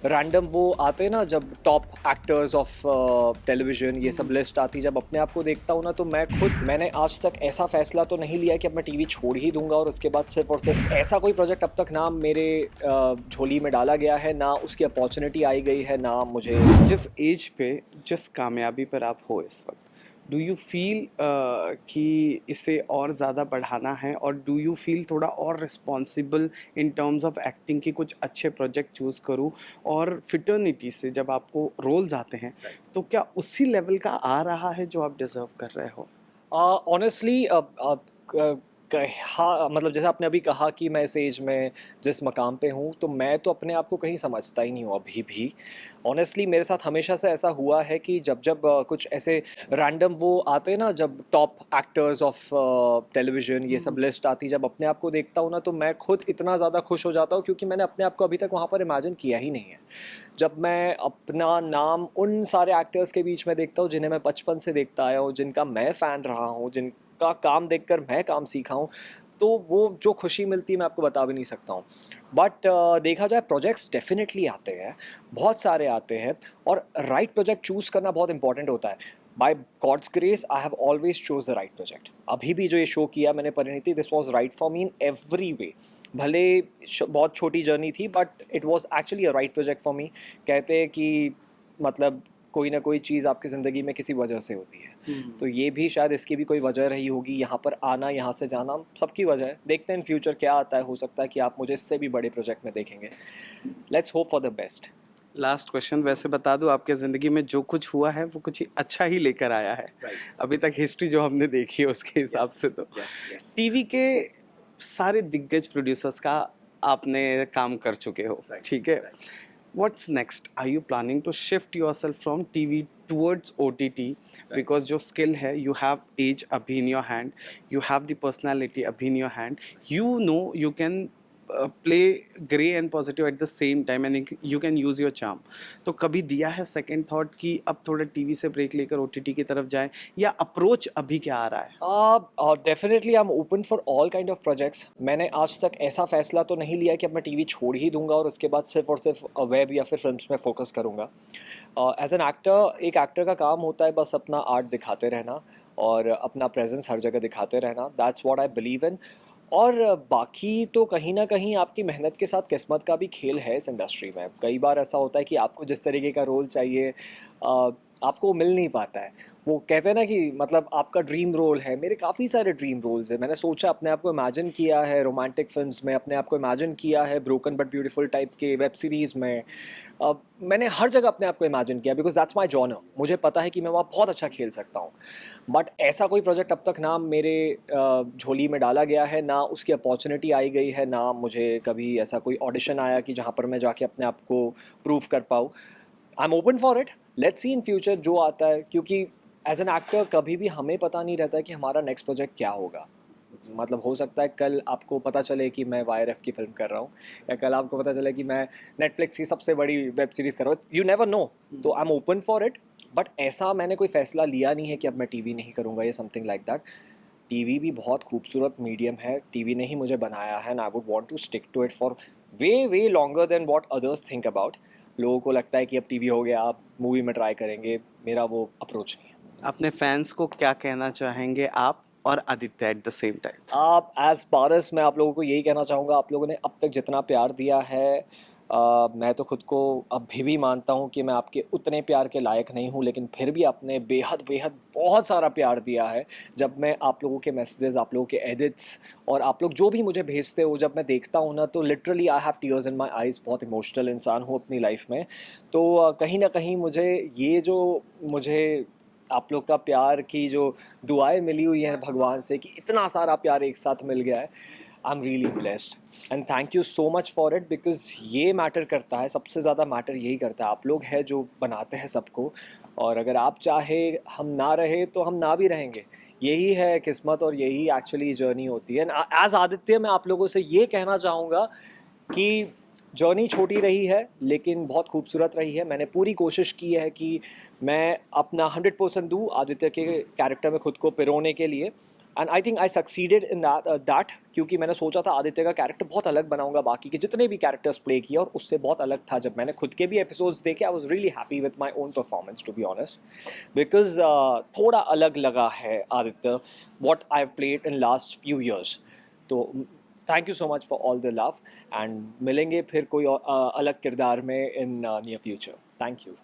Random वो आते ना जब टॉप एक्टर्स ऑफ टेलीविजन ये सब लिस्ट आती, जब अपने आप को देखता हूँ ना तो मैंने आज तक ऐसा फैसला तो नहीं लिया कि अब मैं टीवी छोड़ ही दूंगा और उसके बाद सिर्फ और सिर्फ ऐसा कोई प्रोजेक्ट अब तक ना मेरे झोली में डाला गया है, ना उसकी अपॉर्चुनिटी आई गई है, ना मुझे। जिस एज पे, जिस कामयाबी पर आप हो इस वक्त, डू यू फील कि इसे और ज़्यादा बढ़ाना है, और डू यू फील थोड़ा और responsible in terms of acting की कुछ अच्छे प्रोजेक्ट चूज़ करूँ? और फिटर्निटी से जब आपको रोल्स आते हैं तो क्या उसी लेवल का आ रहा है जो आप डिज़र्व कर रहे हो? ऑनेस्टली कहा, मतलब जैसे आपने अभी कहा कि मैं इस एज में जिस मकाम पे हूँ, तो मैं तो अपने आप को कहीं समझता ही नहीं हूँ अभी भी। ऑनेस्टली मेरे साथ हमेशा से ऐसा हुआ है कि जब जब कुछ ऐसे रैंडम वो आते ना जब टॉप एक्टर्स ऑफ टेलीविजन ये सब लिस्ट आती, जब अपने आप को देखता हूँ ना तो मैं खुद इतना ज़्यादा खुश हो जाता हूँ, क्योंकि मैंने अपने आप को अभी तक वहाँ पर इमेजिन किया ही नहीं है। जब मैं अपना नाम उन सारे एक्टर्स के बीच में देखता हूँ जिन्हें मैं बचपन से देखता आया हूँ, जिनका मैं फ़ैन रहा हूँ, जिनका काम देखकर मैं काम सीखा हूँ, तो वो जो खुशी मिलती है मैं आपको बता भी नहीं सकता हूँ। बट देखा जाए प्रोजेक्ट्स डेफिनेटली आते हैं, बहुत सारे आते हैं, और राइट प्रोजेक्ट चूज़ करना बहुत इंपॉर्टेंट होता है। By God's grace I have always chose the right project. अभी भी जो ये शो किया मैंने Parineeti, this was right for me in every way. भले बहुत छोटी जर्नी थी, but it was actually a right project for me. कहते हैं कि मतलब कोई ना कोई चीज़ आपकी ज़िंदगी में किसी वजह से होती है, तो ये भी शायद इसकी भी कोई वजह रही होगी। यहाँ पर आना, यहाँ से जाना, सबकी वजह है। देखते हैं इन फ्यूचर क्या आता है, हो सकता है कि आप मुझे इससे भी बड़े प्रोजेक्ट में देखेंगे। Let's hope for the best. Last question, वैसे बता दूं, आपके ज़िंदगी में जो कुछ हुआ है वो कुछ अच्छा ही लेकर आया है। अभी तक हिस्ट्री जो हमने देखी है उसके हिसाब से तो टीवी के सारे दिग्गज प्रोड्यूसर्स का आपने काम कर चुके हो, ठीक है? What's next? Are you planning to shift yourself from TV towards OTT? Because जो स्किल है, यू हैव एज अभी in your hand, you have the personality अभी in your hand, you know you can play grey and positive at the same time, and you can use your charm. तो कभी दिया है second thought कि अब थोड़ा TV से break लेकर ओटीटी की तरफ जाएं, या अप्रोच अभी क्या आ रहा है? Definitely I am open for all kind of projects. मैंने आज तक ऐसा फैसला तो नहीं लिया कि अब मैं टीवी छोड़ ही दूंगा और उसके बाद सिर्फ और सिर्फ वेब या फिर फिल्म्स में फोकस करूंगा। एज एन एक्टर, एक एक्टर का काम होता है बस अपना आर्ट दिखाते रहना और अपना प्रेजेंस हर जगह दिखाते रहना। That's what I believe in. और बाकी तो कहीं ना कहीं आपकी मेहनत के साथ किस्मत का भी खेल है इस इंडस्ट्री में। कई बार ऐसा होता है कि आपको जिस तरीके का रोल चाहिए आपको मिल नहीं पाता है। वो कहते हैं ना कि मतलब आपका ड्रीम रोल है। मेरे काफ़ी सारे ड्रीम रोल्स हैं। मैंने सोचा, अपने आप को इमेजिन किया है रोमांटिक फिल्म्स में, अपने आप को इमेजिन किया है ब्रोकन बट ब्यूटीफुल टाइप के वेब सीरीज़ में। मैंने हर जगह अपने आप को इमेजिन किया, बिकॉज दैट्स माई जॉनर। मुझे पता है कि मैं वहाँ बहुत अच्छा खेल सकता हूँ। बट ऐसा कोई प्रोजेक्ट अब तक ना मेरे झोली में डाला गया है, ना उसकी अपॉर्चुनिटी आई गई है, ना मुझे कभी ऐसा कोई ऑडिशन आया कि जहाँ पर मैं जाके अपने आप को प्रूव कर पाऊँ। आई am open for it. Let's see in future जो आता है, क्योंकि एज एन एक्टर कभी भी हमें पता नहीं रहता है कि हमारा नेक्स्ट प्रोजेक्ट क्या होगा। मतलब हो सकता है कल आपको पता चले कि मैं वाईआरएफ की फिल्म कर रहा हूँ, या कल आपको पता चले कि मैं नेटफ्लिक्स की सबसे बड़ी वेब सीरीज़ कर रहा हूँ। You never know. तो I am open for it. But ऐसा मैंने कोई फैसला लिया नहीं है कि अब मैं टीवी नहीं करूँगा या समथिंग लाइक दैट। टीवी भी बहुत खूबसूरत मीडियम है। टीवी ने ही मुझे बनाया है, and I would want to stick to it for way way longer than what others think about. लोगों को लगता है कि अब टीवी हो गया, आप मूवी में ट्राई करेंगे। मेरा वो अप्रोच नहीं है। अपने फैंस को क्या कहना चाहेंगे आप और Aditya eight the same time? आप एज पारस, मैं आप लोगों को यही कहना चाहूँगा, आप लोगों ने अब तक जितना प्यार दिया है, मैं तो खुद को अभी भी मानता हूँ कि मैं आपके उतने प्यार के लायक नहीं हूँ, लेकिन फिर भी आपने बेहद बेहद बहुत सारा प्यार दिया है। जब मैं आप लोगों के मैसेजेस, आप लोगों के एडिट्स और आप लोग जो भी मुझे भेजते हो, जब मैं देखता हूँ ना, तो literally I have tears in my eyes. बहुत इमोशनल इंसान हूँ अपनी लाइफ में। तो कहीं ना कहीं मुझे ये जो मुझे आप लोग का प्यार की जो दुआएं मिली हुई हैं भगवान से कि इतना सारा प्यार एक साथ मिल गया है, I am really blessed and thank you so much for it. Because ये मैटर करता है, सबसे ज़्यादा मैटर यही करता है। आप लोग हैं जो बनाते हैं सबको, और अगर आप चाहे हम ना रहे तो हम ना भी रहेंगे। यही है किस्मत, और यही एक्चुअली जर्नी होती है। एज आदित्य, मैं आप लोगों से ये कहना चाहूँगा कि जर्नी छोटी रही है लेकिन बहुत खूबसूरत रही है। मैंने पूरी कोशिश की है कि मैं अपना 100% दूँ आदित्य के कैरेक्टर में खुद को पिरोने के लिए। And I think I succeeded in that क्योंकि मैंने सोचा था आदित्य का कैरेक्टर बहुत अलग बनाऊंगा बाकी के जितने भी कैरेक्टर्स प्ले किए और उससे बहुत अलग था. जब मैंने खुद के भी एपिसोड्स देखे I was really happy with my own performance to be honest because थोड़ा अलग लगा है Aditya what I have played in last few years. तो thank you so much for all the love and मिलेंगे फिर कोई अलग किरदार में in near future. Thank you.